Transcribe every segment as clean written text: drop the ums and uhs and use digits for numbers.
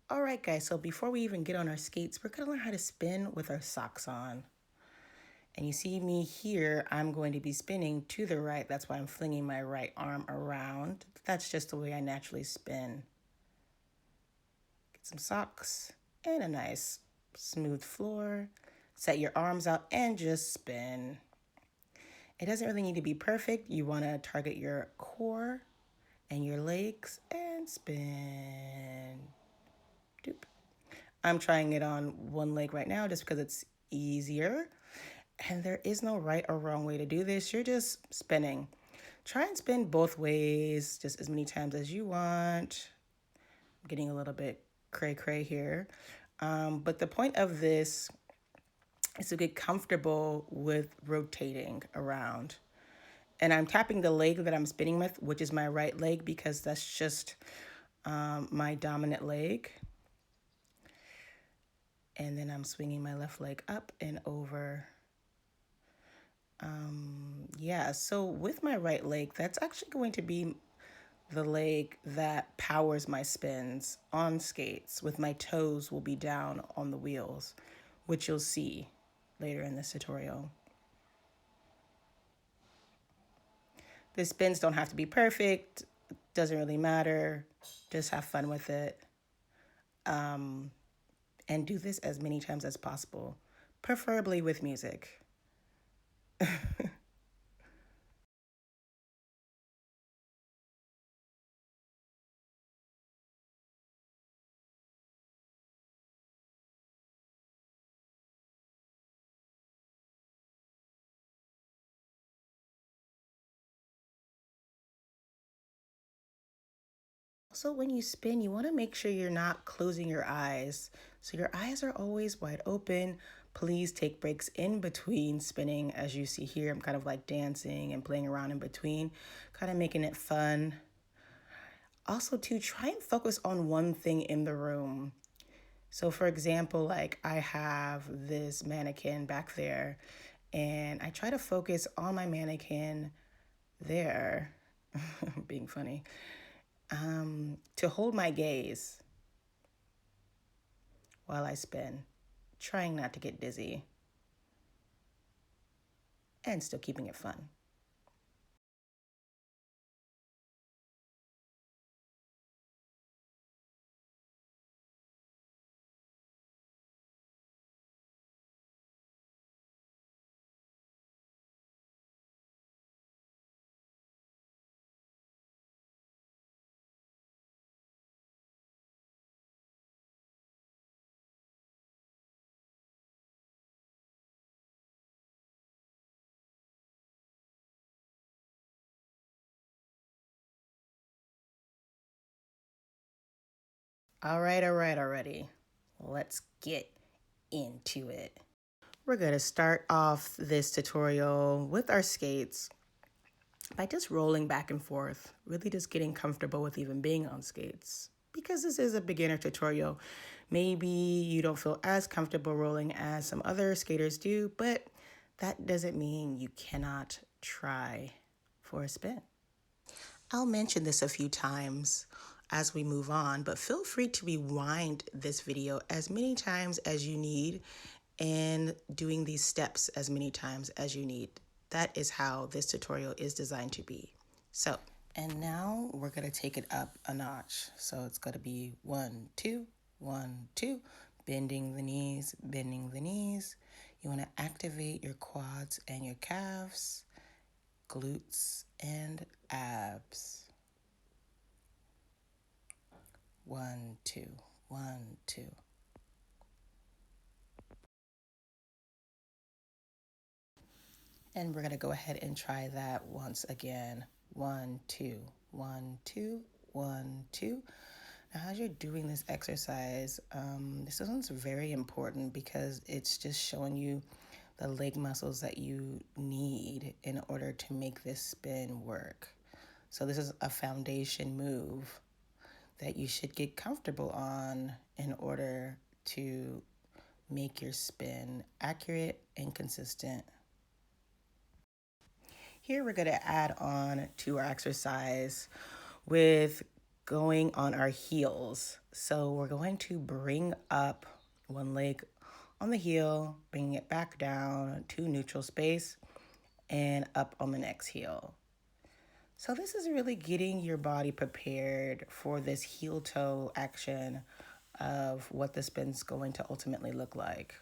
All right, guys, so before we even get on our skates, we're gonna learn how to spin with our socks on. And you see me here, I'm going to be spinning to the right. That's why I'm flinging my right arm around. That's just the way I naturally spin. Get some socks and a nice smooth floor. Set your arms out and just spin. It doesn't really need to be perfect. You wanna target your core and your legs and spin. Doop. I'm trying it on one leg right now just because it's easier. And there is no right or wrong way to do this. You're just spinning. Try and spin both ways just as many times as you want. I'm getting a little bit cray cray here. But the point of this is to get comfortable with rotating around. And I'm tapping the leg that I'm spinning with, which is my right leg, because that's just my dominant leg. And then I'm swinging my left leg up and over. Yeah, so with my right leg, that's actually going to be the leg that powers my spins on skates, with my toes will be down on the wheels, which you'll see later in this tutorial. The spins don't have to be perfect, doesn't really matter, just have fun with it. And do this as many times as possible, preferably with music. Also, when you spin, you want to make sure you're not closing your eyes. So your eyes are always wide open. Please take breaks in between spinning. As you see here, I'm kind of like dancing and playing around in between, kind of making it fun. Also, to try and focus on one thing in the room. So for example, like I have this mannequin back there, and I try to focus on my mannequin there, being funny, to hold my gaze while I spin, trying not to get dizzy and still keeping it fun. All right, already. Let's get into it. We're going to start off this tutorial with our skates by just rolling back and forth, really just getting comfortable with even being on skates. Because this is a beginner tutorial, maybe you don't feel as comfortable rolling as some other skaters do, but that doesn't mean you cannot try for a spin. I'll mention this a few times as we move on, but feel free to rewind this video as many times as you need and doing these steps as many times as you need. That is how this tutorial is designed to be. So, and now we're gonna take it up a notch. So it's gonna be 1, 2, 1, 2, bending the knees, bending the knees. You wanna activate your quads and your calves, glutes and abs. 1, 2, 1, 2. And we're gonna go ahead and try that once again. 1, 2, 1, 2, 1, 2. Now, as you're doing this exercise, this one's very important because it's just showing you the leg muscles that you need in order to make this spin work. So this is a foundation move that you should get comfortable on in order to make your spin accurate and consistent. Here we're going to add on to our exercise with going on our heels. So we're going to bring up one leg on the heel, bringing it back down to neutral space and up on the next heel. So this is really getting your body prepared for this heel toe action of what the spin's going to ultimately look like.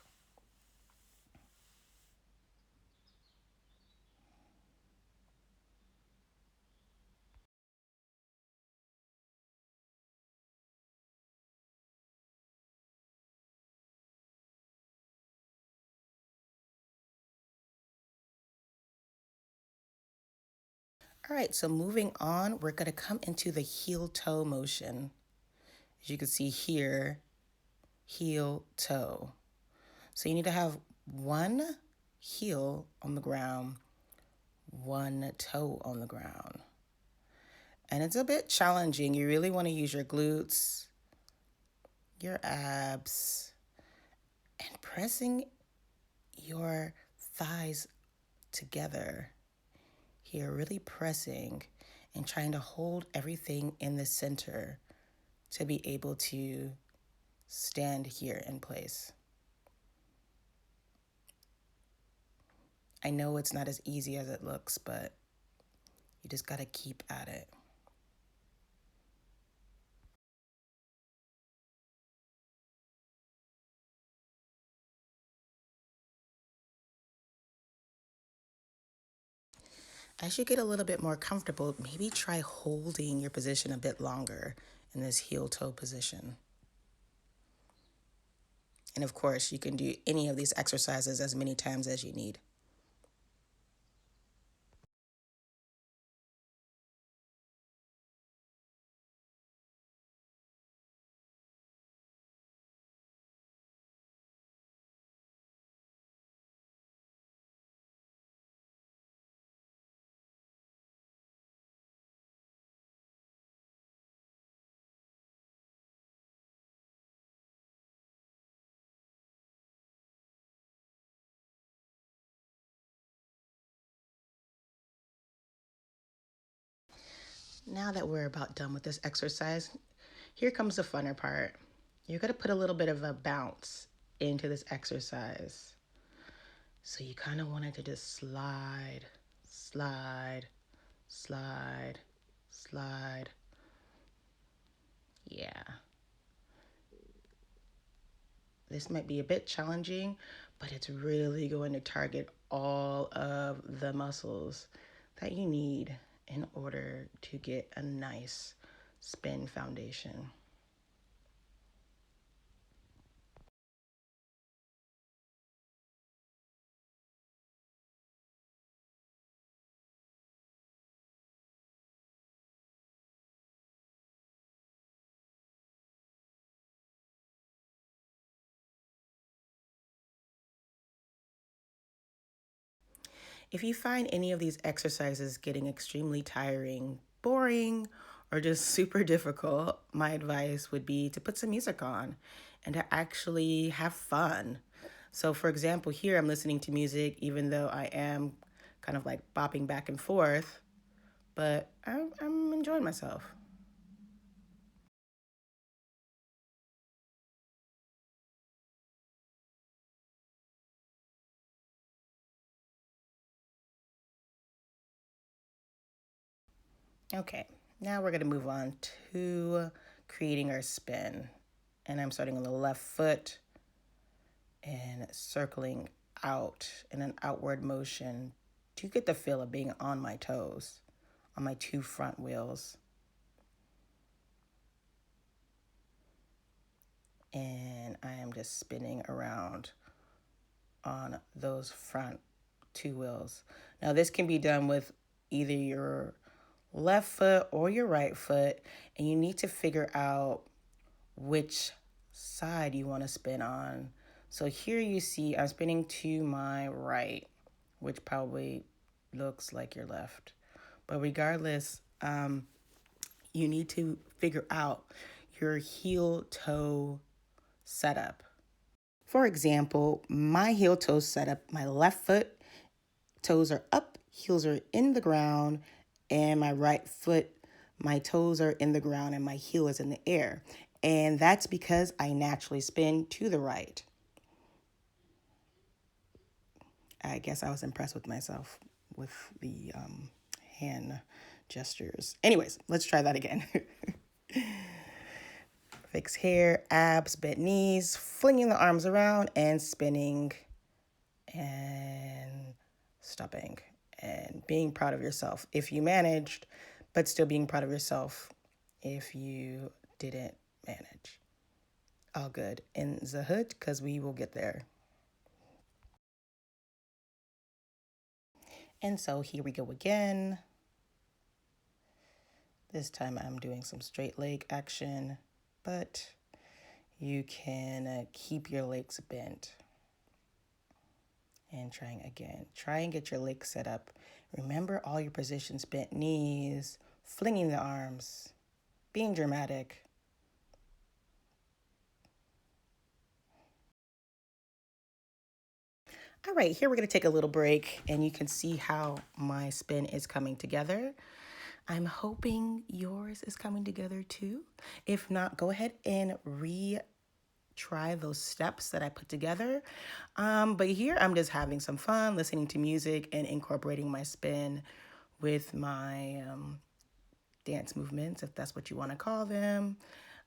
All right, so moving on, we're going to come into the heel toe motion. As you can see here, heel toe. So you need to have one heel on the ground, one toe on the ground. And it's a bit challenging. You really want to use your glutes, your abs, and pressing your thighs together. Here, really pressing and trying to hold everything in the center to be able to stand here in place. I know it's not as easy as it looks, but you just got to keep at it. As you get a little bit more comfortable, maybe try holding your position a bit longer in this heel toe position. And of course, you can do any of these exercises as many times as you need. Now that we're about done with this exercise, here comes the funner part. You're going to put a little bit of a bounce into this exercise. So you kind of want it to just slide, slide, slide, slide. Yeah. This might be a bit challenging, but it's really going to target all of the muscles that you need in order to get a nice spin foundation. If you find any of these exercises getting extremely tiring, boring, or just super difficult, my advice would be to put some music on and to actually have fun. So, for example, here I'm listening to music, even though I am kind of like bopping back and forth, but I'm enjoying myself. Okay, now we're going to move on to creating our spin. And I'm starting on the left foot and circling out in an outward motion to get the feel of being on my toes, on my two front wheels. And I am just spinning around on those front two wheels. Now, this can be done with either your left foot or your right foot, and you need to figure out which side you want to spin on. So here you see I'm spinning to my right, which probably looks like your left. But regardless, you need to figure out your heel toe setup. For example, my heel toe setup, my left foot toes are up, heels are in the ground, and my right foot, my toes are in the ground and my heel is in the air. And that's because I naturally spin to the right. I guess I was impressed with myself with the hand gestures. Anyways, let's try that again. Fix hair, abs, bent knees, flinging the arms around and spinning and stopping and being proud of yourself if you managed, but still being proud of yourself if you didn't manage. All good in the hood because we will get there. And so here we go again. This time I'm doing some straight leg action, but you can keep your legs bent. And trying again. Try and get your legs set up. Remember all your positions, bent knees, flinging the arms, being dramatic. All right, here we're going to take a little break and you can see how my spin is coming together. I'm hoping yours is coming together too. If not, go ahead and try those steps that I put together. But here I'm just having some fun, listening to music and incorporating my spin with my dance movements, if that's what you want to call them.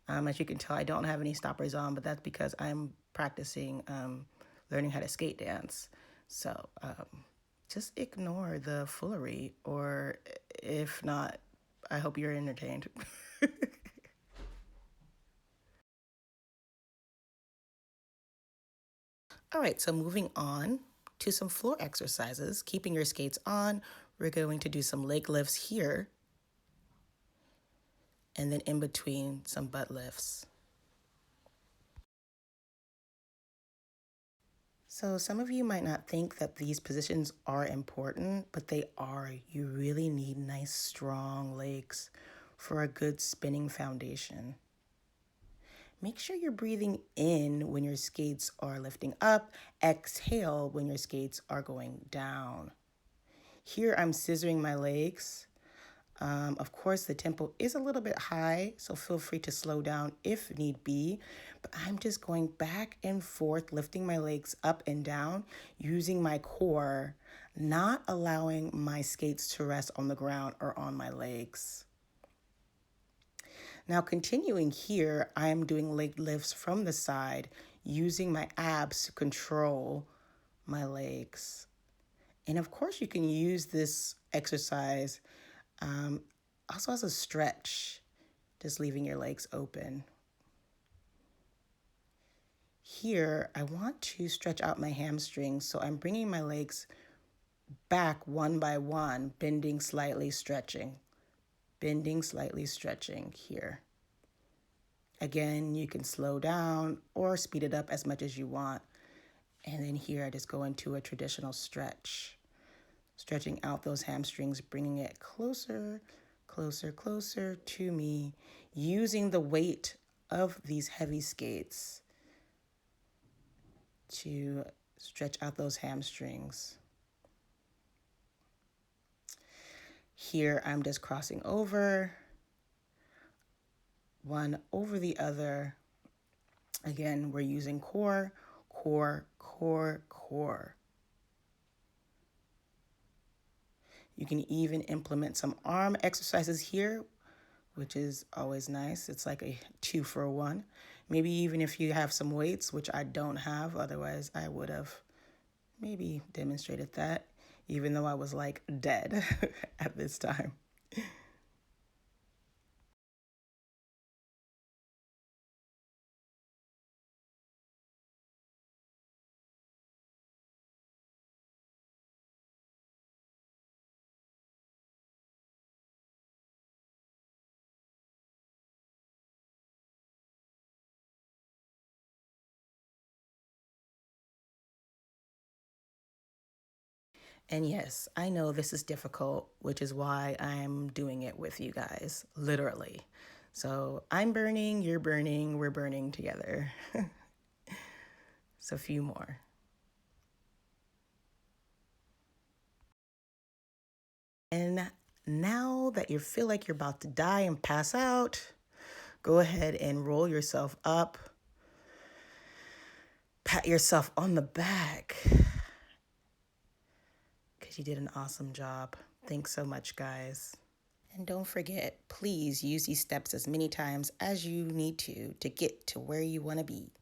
As you can tell, I don't have any stoppers on, but that's because I'm practicing learning how to skate dance. So just ignore the foolery, or if not, I hope you're entertained. All right, so moving on to some floor exercises. Keeping your skates on, we're going to do some leg lifts here, and then in between, some butt lifts. So some of you might not think that these positions are important, but they are. You really need nice, strong legs for a good spinning foundation. Make sure you're breathing in when your skates are lifting up. Exhale when your skates are going down. Here I'm scissoring my legs. Of course, the tempo is a little bit high, so feel free to slow down if need be. But I'm just going back and forth, lifting my legs up and down, using my core, not allowing my skates to rest on the ground or on my legs. Now, continuing here, I am doing leg lifts from the side, using my abs to control my legs. And of course, you can use this exercise also as a stretch, just leaving your legs open. Here, I want to stretch out my hamstrings, so I'm bringing my legs back one by one, bending slightly, stretching here. Again, you can slow down or speed it up as much as you want. And then here, I just go into a traditional stretch, stretching out those hamstrings, bringing it closer, closer, closer to me, using the weight of these heavy skates to stretch out those hamstrings. Here, I'm just crossing over, one over the other. Again, we're using core, core, core, core. You can even implement some arm exercises here, which is always nice. It's like a 2-for-1. Maybe even if you have some weights, which I don't have, otherwise I would have maybe demonstrated that, even though I was like dead at this time. And yes, I know this is difficult, which is why I'm doing it with you guys, literally. So I'm burning, you're burning, we're burning together. So a few more. And now that you feel like you're about to die and pass out, Go ahead and roll yourself up. Pat yourself on the back because you did an awesome job. Thanks so much, guys. And don't forget, please use these steps as many times as you need to get to where you want to be.